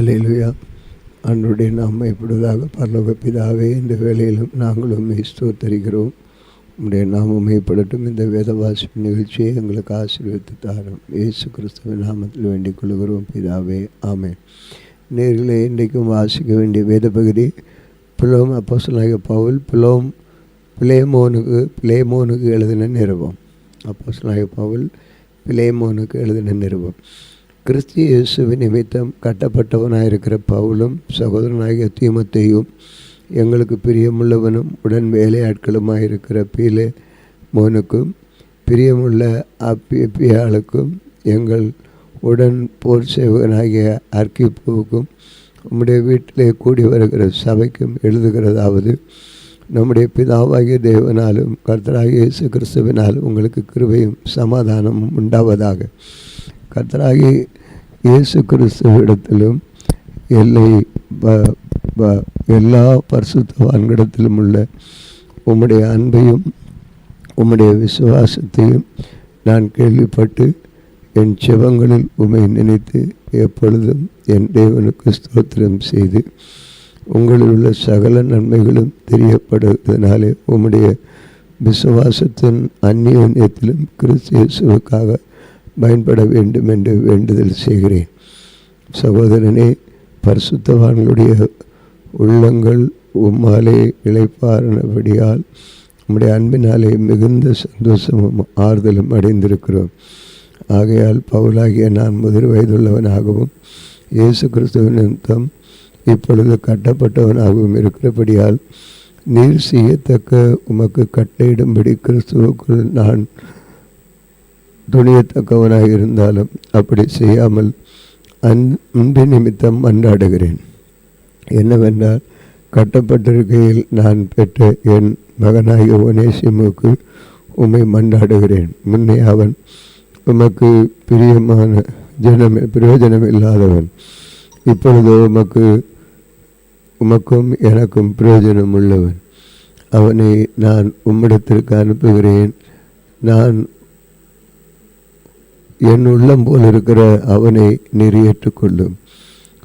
அல்லேலூயா. அன்றுடைய நாம இப்பொழுதாக பரலோக பிதாவே, இந்த வேளையிலும் நாங்களும் ஸ்தோத்தரிக்கிறோம். உம்முடைய நாமம் மேம்படட்டும். இந்த வேத வாசிப்பு நிகழ்ச்சியை எங்களுக்கு ஆசீர்வதித்து தாரும். இயேசு கிறிஸ்துவின் நாமத்தில் வேண்டிக் கொள்கிறோம் பிதாவே, ஆமென். நேர்களே, இன்றைக்கும் வாசிக்க வேண்டிய வேத பகுதி பிலோம் அப்போஸ்தலனாகிய பவுல் பிலேமோனுக்கு எழுதின நிருபம். அப்போஸ்தலனாகிய பவுல் பிலேமோனுக்கு எழுதின நிருபம். கிறிஸ்து இயேசுவின் நிமித்தம் கட்டப்பட்டவனாயிருக்கிற பவுலும் சகோதரனாகிய தீமோத்தேயும் எங்களுக்கு பிரியமுள்ளவனும் உடன் வேலையாட்களுமாயிருக்கிற பிலேமோனுக்கும் பிரியமுள்ள அப்பியாளுக்கும் எங்கள் உடன் போர் சேவகனாகிய அர்க்கிப்புவுக்கும் உம்முடைய வீட்டிலே கூடி வருகிற சபைக்கும் எழுதுகிறதாவது: நம்முடைய பிதாவாகிய தேவனாலும் கர்த்தராகிய இயேசு கிறிஸ்துவினாலும் உங்களுக்கு கிருபையும் சமாதானமும் உண்டாவதாக. கர்த்தராகிய இயேசு கிறிஸ்துவிடத்திலும் எல்லா பரிசுத்தவான்களிடத்திலும் உள்ள உம்முடைய அன்பையும் உம்முடைய விசுவாசத்தையும் நான் கேள்விப்பட்டு என் செபங்களில் உம்மை நினைத்து எப்பொழுதும் என் தேவனுக்கு ஸ்தோத்திரம் செய்து உங்களில் உள்ள சகல நன்மைகளும் தெரியப்படுவதனாலே உம்முடைய விசுவாசத்தின் அந்நியோன்யத்திலும் கிறிஸ்து இயேசுவுக்காக பயன்பட வேண்டும் என்று வேண்டுதல் செய்கிறேன். சகோதரனே, பரிசுத்தவான்களுடைய உள்ளங்கள் உம்மாலே இளைப்பாறினபடியால் உம்முடைய அன்பினாலே மிகுந்த சந்தோஷமும் ஆறுதலும் அடைந்திருக்கிறோம். ஆகையால் பவுலாகிய நான் முதிர் வயதுள்ளவனாகவும் இயேசு கிறிஸ்துவின் நிமித்தம் இப்பொழுது கட்டப்பட்டவனாகவும் இருக்கிறபடியால் நீர் செய்யத்தக்க உமக்கு கட்டளையிடும்படி கிறிஸ்துவுக்குள் நான் துணியத்தக்கவனாக இருந்தாலும் அப்படி செய்யாமல் அன்பு நிமித்தம் மன்றாடுகிறேன். என்னவென்றால், கட்டப்பட்டிருக்கையில் நான் பெற்ற என் மகனாகிய ஒனேசிமுக்கு உம்மை மன்றாடுகிறேன். முன்னே அவன் உமக்கு பிரியமான பிரயோஜனம் இல்லாதவன், இப்பொழுது உமக்கும் எனக்கும் பிரயோஜனம் உள்ளவன். அவனை நான் உம்மிடத்திற்கு அனுப்புகிறேன். நான் என் உள்ளம் போல் இருக்கிற அவனை நீர் ஏற்றுக்கொள்ளும்.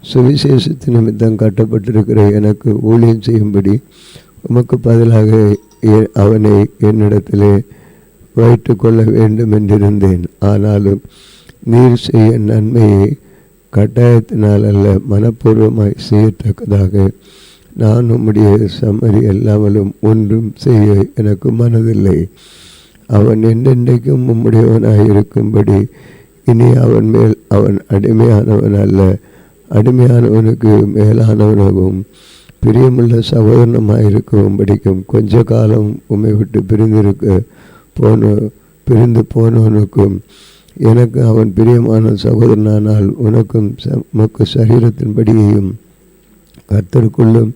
சுவிசேஷத்து நிமித்தம் கட்டப்பட்டிருக்கிற எனக்கு ஊழியம் செய்யும்படி உமக்கு பதிலாக அவனை என்னிடத்திலே வைத்து கொள்ள வேண்டும் என்றிருந்தேன். ஆனாலும் நீர் செய்ய நன்மையை கட்டாயத்தினால் அல்ல, மனப்பூர்வமாய் செய்யத்தக்கதாக நான் உம்முடைய சம்மதி இல்லாமலும் ஒன்றும் செய்ய எனக்கு மனதில்லை. அவன் என்றென்றைக்கும் உம்முடையவனாயிருக்கும்படி இனி அவன் மேல் அவன் அடிமையானவன் அல்ல, அடிமையானவனுக்கு மேலானவனாகவும் பிரியமுள்ள சகோதரனமாயிருக்கவும் படிக்கும். கொஞ்ச காலம் உம்மை விட்டு பிரிந்து போனவனுக்கும் எனக்கு அவன் பிரியமான சகோதரனானால் உனக்கு சரீரத்தின்படியையும் கர்த்தருக்குள்ளும்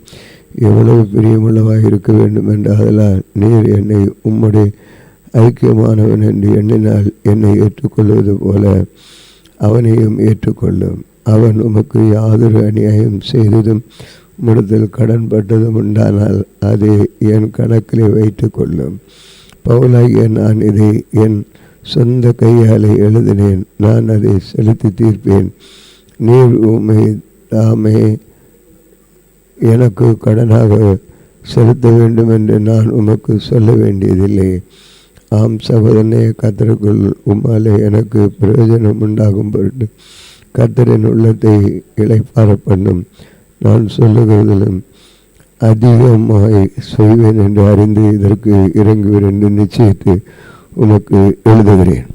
எவ்வளவு பிரியமுள்ளவாக இருக்க வேண்டும் என்று அதனால் நீர் என்னை உம்முடைய ஐக்கியமானவன் என்று எண்ணினால் என்னை ஏற்றுக்கொள்வது போல அவனையும் ஏற்றுக்கொள்ளும். அவன் உமக்கு யாதொரு அநியாயம் செய்ததும் முடத்தில் கடன்பட்டதும் உண்டானால் அதை என் கணக்கிலே வைத்து கொள்ளும். பவுலாகிய நான் இதை என் சொந்த கையாலே எழுதினேன். நான் அதை செலுத்தி தீர்ப்பேன். நீர் உம்மை தாமே எனக்கு கடனாக செலுத்த வேண்டும் என்று நான் உமக்கு சொல்ல வேண்டியதில்லை. ஆம் சகோதரனே, கர்த்தருக்குள் உம்மாலே எனக்கு பிரயோஜனம் உண்டாகும் பொருட்டு கர்த்தரின் உள்ளத்தை இளைப்பார பண்ணும். நான் சொல்லுகிறதிலும் அதிகமாய் செய்வேன் என்று அறிந்து இதற்கு இறங்குவேன் என்று நிச்சயித்து உமக்கு எழுதுகிறேன்.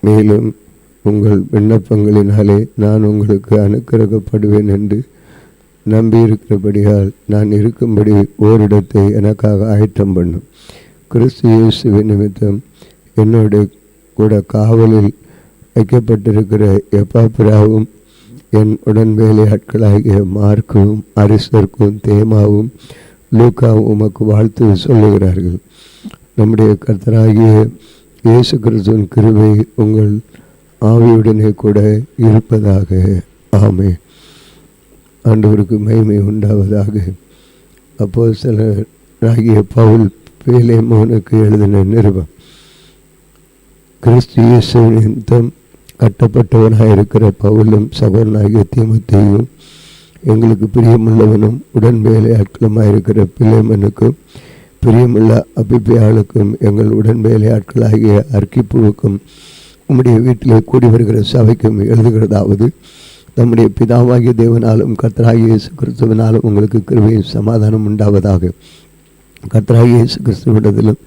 மேலும் உங்கள் விண்ணப்பங்களினாலே நான் உங்களுக்கு அனுக்கிரகப்படுவேன் என்று நம்பியிருக்கிறபடியால் நான் இருக்கும்படி ஓரிடத்தை எனக்காக ஆயத்தம் பண்ணும். கிறிஸ்து இயேசுவின் நிமித்தம் என்னோட கூட காவலில் வைக்கப்பட்டிருக்கிற எப்பாப்பிராவும் என் உடன் வேலையாட்களாகிய மார்க்கும் அரிஸ்தர்க்கும் தேமாவும் லூக்காவும் உமக்கு வாழ்த்து சொல்லுகிறார்கள். நம்முடைய கர்த்தராகிய இயேசு கிறிஸ்துவின் கிருபை உங்கள் ஆவியுடனே கூட இருப்பதாக. ஆமென். ஆண்டவருக்கு மகிமை உண்டாவதாக. அப்போஸ்தலனாகிய பவுல் பிலேமோனுக்கு எழுதின நிருபம். கிறிஸ்து இயேசு நிமித்தம் கட்டப்பட்டவனாயிருக்கிற பவுலும் சகோதரனாகிய தீமோத்தேயும் எங்களுக்கு பிரியமுள்ளவனும் உடன் வேலையாட்களுமாயிருக்கிற பிலேமனுக்கும் பிரியமுள்ள அபிப்பியாளுக்கும் எங்கள் உடன் வேலையாட்களாகிய அர்க்கிப்புவுக்கும் உம்முடைய வீட்டிலே கூடி வருகிற சபைக்கும் எழுதுகிறதாவது, நம்முடைய பிதாவாகிய தேவனாலும் கர்த்தராகிய இயேசு கிறிஸ்துவினாலும் உங்களுக்கு கிருபையும் சமாதானம் உண்டாவதாக. கர்த்தராகிய இயேசு கிறிஸ்துவிடத்திலும்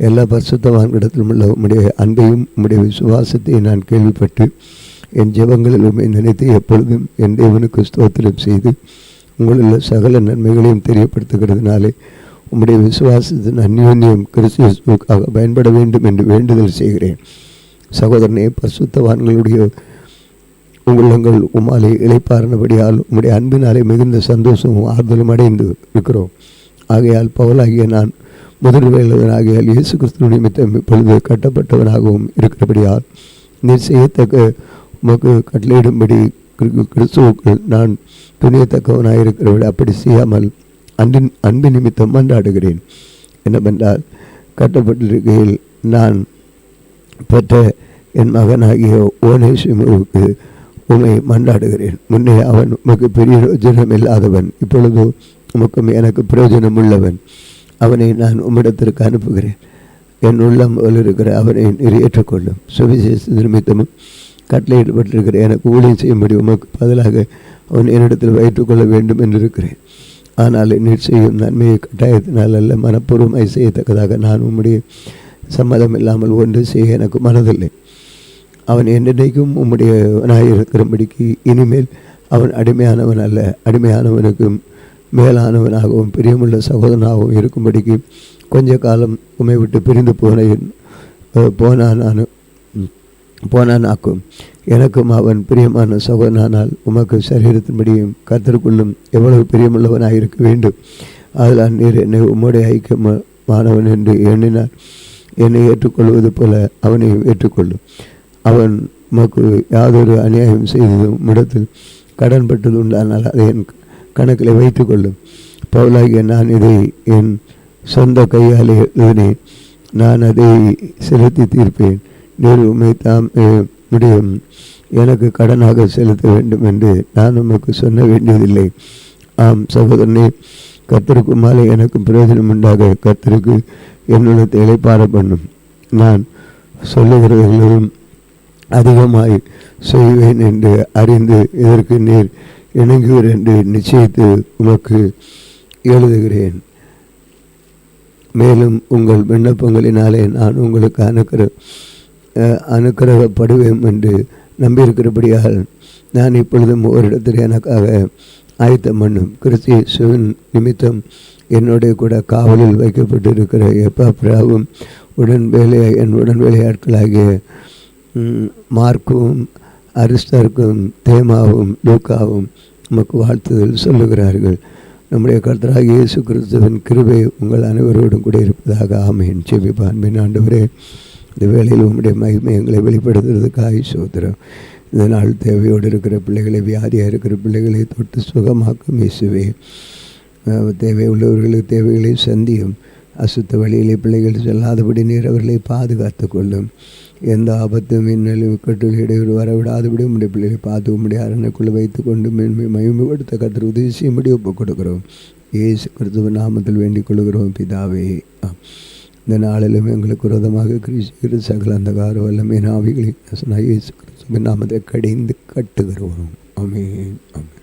எல்லா பரிசுத்தவான்களிடத்திலும் உள்ள உம்முடைய அன்பையும் உம்முடைய விசுவாசத்தையும் நான் கேள்விப்பட்டு என் ஜெபங்களில் உம்மை நினைத்து எப்பொழுதும் என் தேவனுக்கு ஸ்தோத்திரம் செய்து உங்களுள்ள சகல நன்மைகளையும் தெரியப்படுத்துகிறதுனாலே உம்முடைய விசுவாசத்தின் அந்யோன்யம் கிறிஸ்துவுக்காக பயன்பட வேண்டும் என்று வேண்டுதல் செய்கிறேன். சகோதரனே, பரிசுத்தவான்களுடைய உள்ளங்கள் உம்மாலே இளைப்பாறினபடியால் உம்முடைய அன்பினாலே மிகுந்த சந்தோஷமும் ஆறுதலும் அடைந்து இருக்கிறோம். ஆகையால் பவுலாகிய நான் முதல்வேலவனாகியால் இயேசு கிறிஸ்துவ நிமித்தம் இப்பொழுது கட்டப்பட்டவனாகவும் இருக்கிறபடியால் நீர் செய்யத்தக்க உமக்கு கட்டளையிடும்படி கிறிஸ்துவுக்குள் நான் துணியத்தக்கவனாயிருக்கிறவர்கள் அப்படி செய்யாமல் அன்பு நிமித்தம் மன்றாடுகிறேன். என்னவென்றால், கட்டப்பட்டிருக்கையில் நான் பெற்ற என் மகனாகிய ஓனேசிமுவுக்கு உம்மை மன்றாடுகிறேன். முன்னே அவன் உமக்கு பிரயோஜனம் இல்லாதவன், இப்பொழுது உமக்கும் எனக்கு பிரயோஜனம் உள்ளவன். அவனை நான் உம்மிடத்திற்கு அனுப்புகிறேன். என் உள்ளம் போல் இருக்கிற அவனை நீர் ஏற்றுக்கொள்ளும். சுவிசேஷ நிமித்தமும் கட்டளையிடப்பட்டிருக்கிற எனக்கு ஊழியம் செய்யும்படி உமக்கு பதிலாக அவன் என்னிடத்தில் வைத்துக்கொள்ள வேண்டும் என்று இருக்கிறேன். ஆனால் நீர் செய்யும் நன்மையை கட்டாயத்தினால் அல்ல, மனப்பூர்வமாய் செய்யத்தக்கதாக நான் உம்முடைய சம்மதம் இல்லாமல் ஒன்று செய்ய எனக்கு மனதில்லை. அவன் என்னைக்கும் உம்முடையவனாயிருக்கிறபடிக்கு இனிமேல் அவன் அடிமையானவன் அல்ல, அடிமையானவனுக்கும் மேலானவனாகவும் பிரியமுள்ள சகோதரனாகவும் இருக்கும்படிக்கு கொஞ்ச காலம் உம்மை விட்டு பிரிந்து போனானாக்கும். எனக்கும் அவன் பிரியமான சகோதரனால் உமக்கு சரீரத்தின்படியும் கர்த்தருக்குள்ளும் எவ்வளவு பிரியமுள்ளவனாயிருக்க வேண்டும். அதனால் நீர் என்னை உம்முடைய ஐக்கியமானவன் என்று எண்ணினார் என்னை ஏற்றுக்கொள்வது போல அவனையும் ஏற்றுக்கொள்ளும். அவன் உமக்கு யாதொரு அநியாயம் செய்ததும் இடத்தில் கடன்பட்டது உண்டானால் அதை என் கணக்கில் வைத்து கொள்ளும். பவுலாகிய நான் இதை என் சொந்த கையால் எழுதினேன், நான் அதை செலுத்தி தீர்ப்பேன். நீர் உம்மை முடியும் எனக்கு கடனாக செலுத்த வேண்டும் என்று நான் உமக்கு சொல்ல வேண்டியதில்லை. ஆம் சகோதரனே, கர்த்தருக்கு மாலை எனக்கு பிரயோஜனம் உண்டாக கர்த்தருக்கு என்னுடைய இளைப்பாற பண்ணும். நான் சொல்லுகிறவர்களும் அதிகமாய் செய்வேன் என்று அறிந்து இதற்கு நீர் இணங்குவர் என்று நிச்சயித்து உமக்கு எழுதுகிறேன். மேலும் உங்கள் விண்ணப்பங்களினாலே நான் உங்களுக்கு அனுக்கிரகப்படுவேன் என்று நம்பியிருக்கிறபடியால் நான் இப்பொழுதும் ஓரிடத்தில் எனக்காக ஆயத்தம் பண்ணும் கிறிஸ்துவின் நிமித்தம் என்னுடைய கூட காவலில் வைக்கப்பட்டிருக்கிற எப்பாப்ராவும் என் உடன் வேலையாட்களாகிய மார்க்கும் அரிஸ்டருக்கும் தேமாவும் லூக்காவும் நமக்கு வாழ்த்துதல் சொல்லுகிறார்கள். நம்முடைய கர்த்தராகிய இயேசு கிறிஸ்துவின் கிருபை உங்கள் அனைவரோடும் கூட இருப்பதாக. ஆமென். ஜெபிப்போம். அன்பின் ஆண்டவரே, இந்த வேளையில் உம்முடைய மகிமை எங்களை வெளிப்படுத்துறதுக்காக ஸ்தோத்திரம். இந்த நாள் தேவையோடு இருக்கிற பிள்ளைகளை, வியாதியாக இருக்கிற பிள்ளைகளை தொட்டு சுகமாக்கும் இயேசுவே. தேவை உள்ளவர்களுக்கு தேவைகளை சந்தியும். அசுத்த வழியிலே பிள்ளைகள் செல்லாதபடி நீர் அவர்களை பாதுகாத்து கொள்ளும். எந்த ஆபத்தும் மின்னலும் கட்டுள் இடையூறு வரவிடாதபடி உம்முடைய பிள்ளைகளை பார்த்து உம்முடைய அரணைக்குள்ளே வைத்து கொண்டு மகிமைப்படுத்த கர்த்தர் உதவி செய்யும்படி ஒப்புக் கொடுக்கிறோம். இயேசு கிறிஸ்துவின் நாமத்தில் வேண்டிக் கொள்கிறோம் பிதாவே. இந்த நாளிலும் எங்களுக்கு விரோதமாக கிறிஸ்து சகல அந்தகார வல்லமை ஆவிகளை இயேசு கிறிஸ்துவின் நாமத்தை கடிந்து கட்டுகிறோம். ஆமென். ஆமென்.